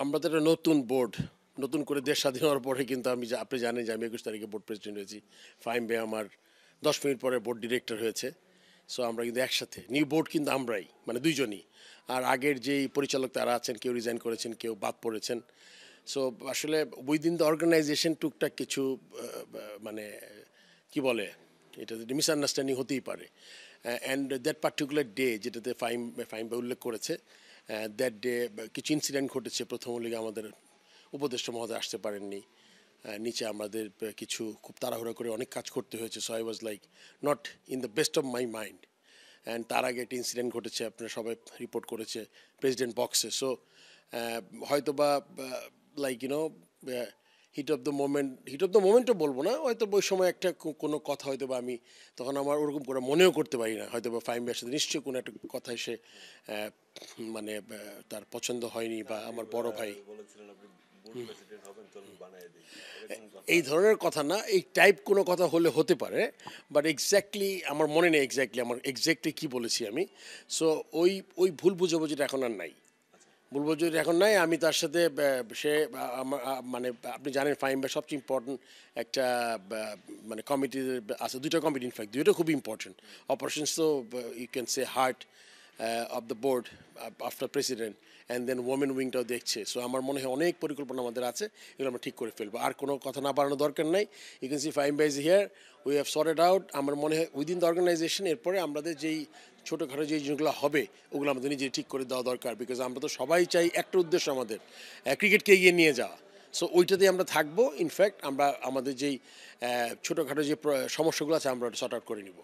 আমরা তো একটা নতুন বোর্ড, নতুন করে দেশ স্বাধীন হওয়ার পরে কিন্তু আপনি জানেন যে আমি 21 তারিখে বোর্ড প্রেসিডেন্ট হয়েছি। ফাহিম ভাই আমার 10 মিনিট পরে বোর্ড ডিরেক্টর হয়েছে। সো আমরা কিন্তু একসাথে নিউ বোর্ড কিন্তু আমরাই, মানে দুইজনই। আর আগের যেই পরিচালক তারা আছেন, কেউ রিজাইন করেছেন, কেউ বাদ পড়েছেন। সো আসলে উইদিন দ্য অর্গানাইজেশন টুকটাক কিছু মানে কি বলে, এটা মিসআন্ডারস্ট্যান্ডিং হতেই পারে। অ্যান্ড দ্যাট পার্টিকুলার ডে যেটাতে ফাহিম ফাহিম ভাই উল্লেখ করেছে, দ্যাট ডে কিছু ইনসিডেন্ট ঘটেছে। প্রথম লিগে আমাদের উপদেষ্টা মহোদয় আসতে পারেননি। নিচে আমাদের কিছু খুব তাড়াহুড়ো করে অনেক কাজ করতে হয়েছে। So I was like not in the best of my mind. And তার আগে একটা ইনসিডেন্ট ঘটেছে, আপনারা সবাই রিপোর্ট করেছে প্রেসিডেন্ট বক্সে। সো হয়তো বা লাইক হিট অফ দ্য মোমেন্টও বলবো না, হয়তো ওই সময় একটা কোনো কথা হয়তো বা আমি তখন আমার ওরকম করে মনেও করতে পারি না, হয়তো বা ফাহিম ভাইয়ের সাথে নিশ্চয়ই কোনো একটা কথা এসে মানে তার পছন্দ হয়নি, বা আমার বড় ভাই এই ধরনের কথা না, এই টাইপ কোনো কথা হলে হতে পারে। বাট এক্স্যাক্টলি আমার মনে নেই আমার এক্স্যাক্টলি কী বলেছি আমি। সো ওই ওই ভুল বুঝাবুঝিটা এখন আর নাই। ভুল বুঝাবুঝি এখন নাই। আমি তার সাথে সে আমার মানে আপনি জানেন ফাহিম ভাই সবচেয়ে ইম্পর্টেন্ট একটা মানে কমিটি আছে, দুইটা কমিটি, ইনফ্যাক্ট দুইটা খুব ইম্পর্টেন্ট অপারেশনস। তো you can say heart of the board after president, and then women উইংটাও দেখছে। সো আমার মনে হয় অনেক পরিকল্পনা আমাদের আছে, এগুলো আমরা ঠিক করে ফেলবো। আর কোনো কথা না বাড়ানোর দরকার নাই। ইউ ক্যান সি ফাহিম ভাই is here, we have sorted out. আমার মনে হয় উইদিন দ্য অর্গানাইজেশন এরপরে আমাদের যেই ছোটোখাটো যে জিনিসগুলো হবে ওগুলো আমাদের নিজে ঠিক করে দেওয়া দরকার। বিকজ আমরা তো সবাই চাই একটা উদ্দেশ্য আমাদের, ক্রিকেটকে এগিয়ে নিয়ে যাওয়া। সো ওইটাতেই আমরা থাকবো। ইনফ্যাক্ট আমরা আমাদের যেই ছোটোখাটো যে সমস্যাগুলো আছে আমরা সর্ট আউট করে নিব।